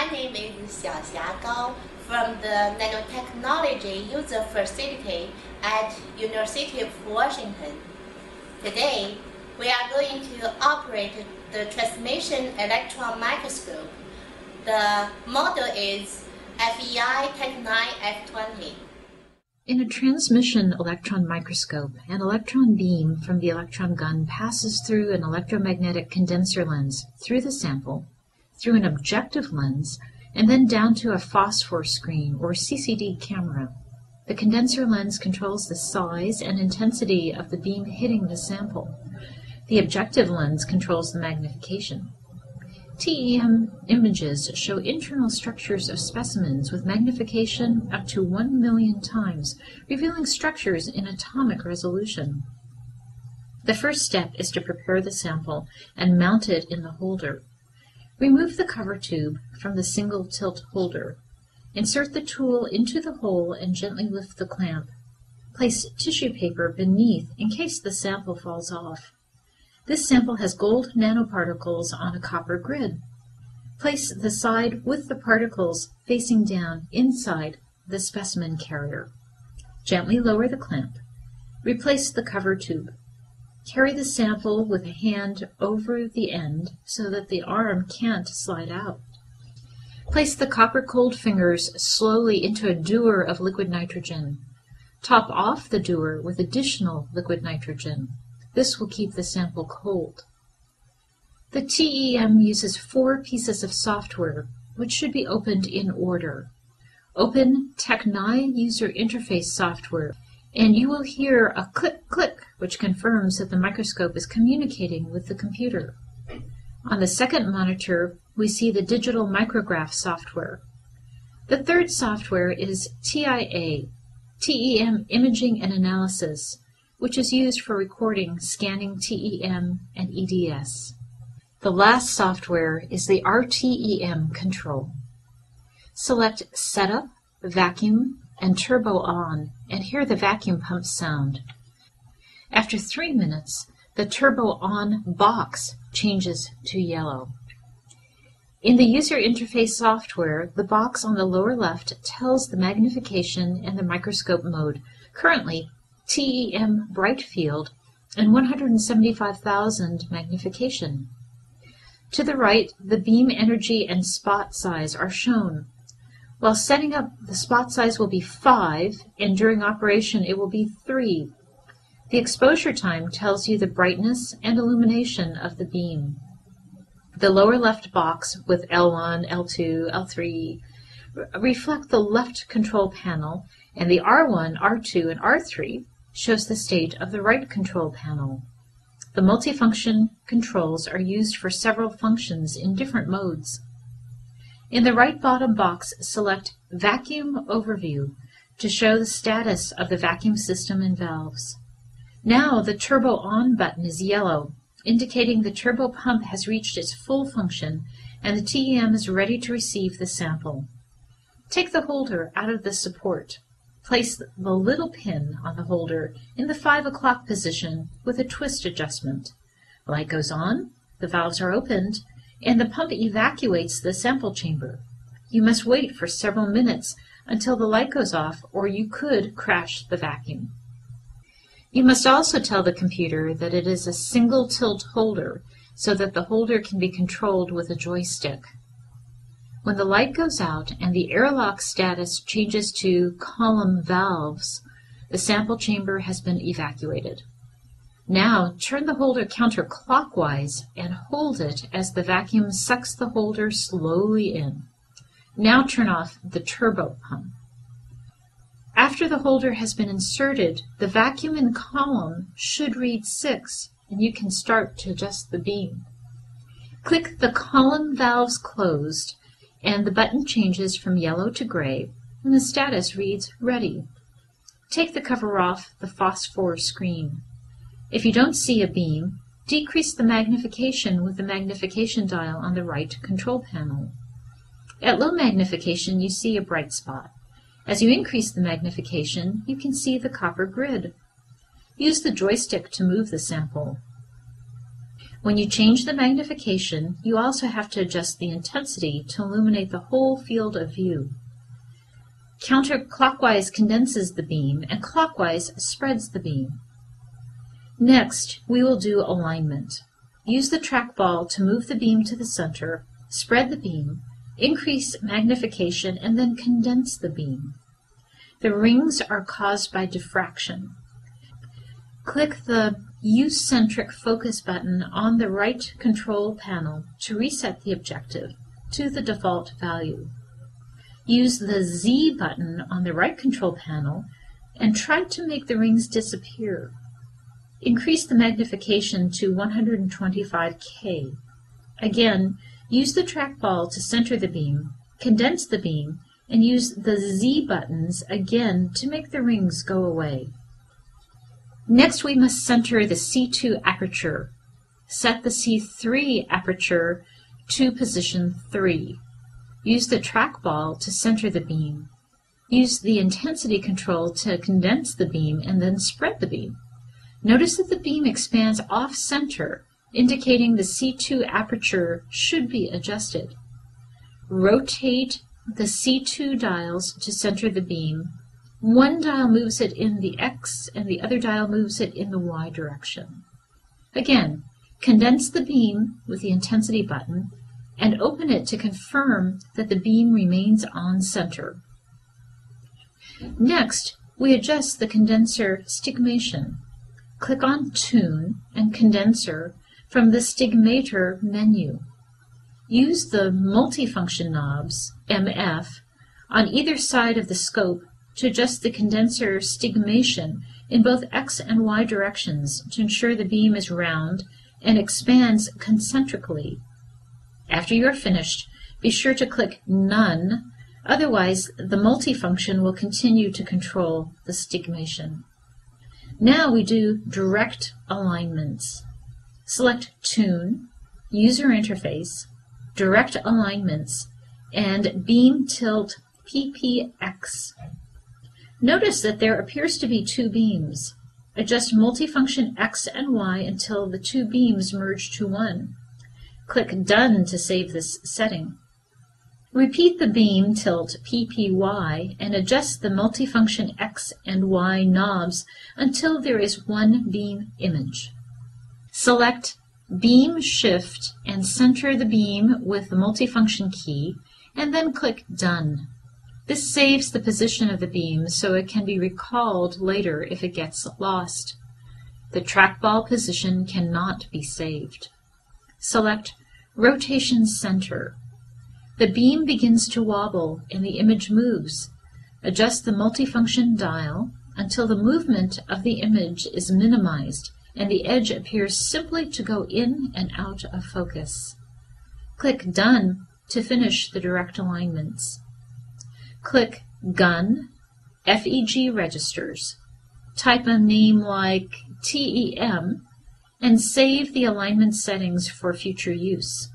My name is Xiaxia Gao from the Nanotechnology User Facility at University of Washington. Today, we are going to operate the transmission electron microscope. The model is FEI Tech9 F20. In a transmission electron microscope, an electron beam from the electron gun passes through an electromagnetic condenser lens through the sample, through an objective lens, and then down to a phosphor screen or CCD camera. The condenser lens controls the size and intensity of the beam hitting the sample. The objective lens controls the magnification. TEM images show internal structures of specimens with magnification up to 1 million times, revealing structures in atomic resolution. The first step is to prepare the sample and mount it in the holder. Remove the cover tube from the single tilt holder. Insert the tool into the hole and gently lift the clamp. Place tissue paper beneath in case the sample falls off. This sample has gold nanoparticles on a copper grid. Place the side with the particles facing down inside the specimen carrier. Gently lower the clamp. Replace the cover tube. Carry the sample with a hand over the end so that the arm can't slide out. Place the copper-cold fingers slowly into a dewar of liquid nitrogen. Top off the dewar with additional liquid nitrogen. This will keep the sample cold. The TEM uses 4 pieces of software, which should be opened in order. Open Tech9 User Interface software, and you will hear a click-click, which confirms that the microscope is communicating with the computer. On the second monitor, we see the digital micrograph software. The third software is TIA, TEM Imaging and Analysis, which is used for recording scanning TEM and EDS. The last software is the RTEM control. Select Setup, Vacuum, and Turbo On, and hear the vacuum pump sound. After 3 minutes, the Turbo On box changes to yellow. In the user interface software, the box on the lower left tells the magnification and the microscope mode, currently TEM bright field and 175,000 magnification. To the right, the beam energy and spot size are shown. While setting up, the spot size will be 5, and during operation it will be 3. The exposure time tells you the brightness and illumination of the beam. The lower left box with L1, L2, L3 reflect the left control panel, and the R1, R2, and R3 shows the state of the right control panel. The multifunction controls are used for several functions in different modes. In the right bottom box, select Vacuum Overview to show the status of the vacuum system and valves. Now the Turbo On button is yellow, indicating the turbo pump has reached its full function and the TEM is ready to receive the sample. Take the holder out of the support. Place the little pin on the holder in the 5 o'clock position with a twist adjustment. Light goes on, the valves are opened, and the pump evacuates the sample chamber. You must wait for several minutes until the light goes off, or you could crash the vacuum. You must also tell the computer that it is a single tilt holder so that the holder can be controlled with a joystick. When the light goes out and the airlock status changes to column valves, the sample chamber has been evacuated. Now turn the holder counterclockwise and hold it as the vacuum sucks the holder slowly in. Now turn off the turbo pump. After the holder has been inserted, the vacuum in column should read 6, and you can start to adjust the beam. Click the column valves closed, and the button changes from yellow to gray, and the status reads Ready. Take the cover off the phosphor screen. If you don't see a beam, decrease the magnification with the magnification dial on the right control panel. At low magnification, you see a bright spot. As you increase the magnification, you can see the copper grid. Use the joystick to move the sample. When you change the magnification, you also have to adjust the intensity to illuminate the whole field of view. Counterclockwise condenses the beam and clockwise spreads the beam. Next, we will do alignment. Use the trackball to move the beam to the center, spread the beam, increase magnification, and then condense the beam. The rings are caused by diffraction. Click the U-centric focus button on the right control panel to reset the objective to the default value. Use the Z button on the right control panel and try to make the rings disappear. Increase the magnification to 125K. Again, use the trackball to center the beam, condense the beam, and use the Z buttons again to make the rings go away. Next, we must center the C2 aperture. Set the C3 aperture to position 3. Use the trackball to center the beam. Use the intensity control to condense the beam and then spread the beam. Notice that the beam expands off-center, indicating the C2 aperture should be adjusted. Rotate the C2 dials to center the beam. One dial moves it in the X and the other dial moves it in the Y direction. Again, condense the beam with the intensity button and open it to confirm that the beam remains on center. Next, we adjust the condenser stigmation. Click on Tune and Condenser from the Stigmator menu. Use the multifunction knobs, MF, on either side of the scope to adjust the condenser stigmation in both X and Y directions to ensure the beam is round and expands concentrically. After you are finished, be sure to click None, otherwise the multifunction will continue to control the stigmation. Now we do direct alignments. Select Tune, User Interface, Direct Alignments, and Beam Tilt PPX. Notice that there appears to be two beams. Adjust multifunction X and Y until the two beams merge to one. Click Done to save this setting. Repeat the beam tilt PPY and adjust the multifunction X and Y knobs until there is one beam image. Select Beam Shift and center the beam with the multifunction key and then click Done. This saves the position of the beam so it can be recalled later if it gets lost. The trackball position cannot be saved. Select Rotation Center. The beam begins to wobble and the image moves. Adjust the multifunction dial until the movement of the image is minimized and the edge appears simply to go in and out of focus. Click Done to finish the direct alignments. Click Gun, FEG Registers. Type a name like TEM and save the alignment settings for future use.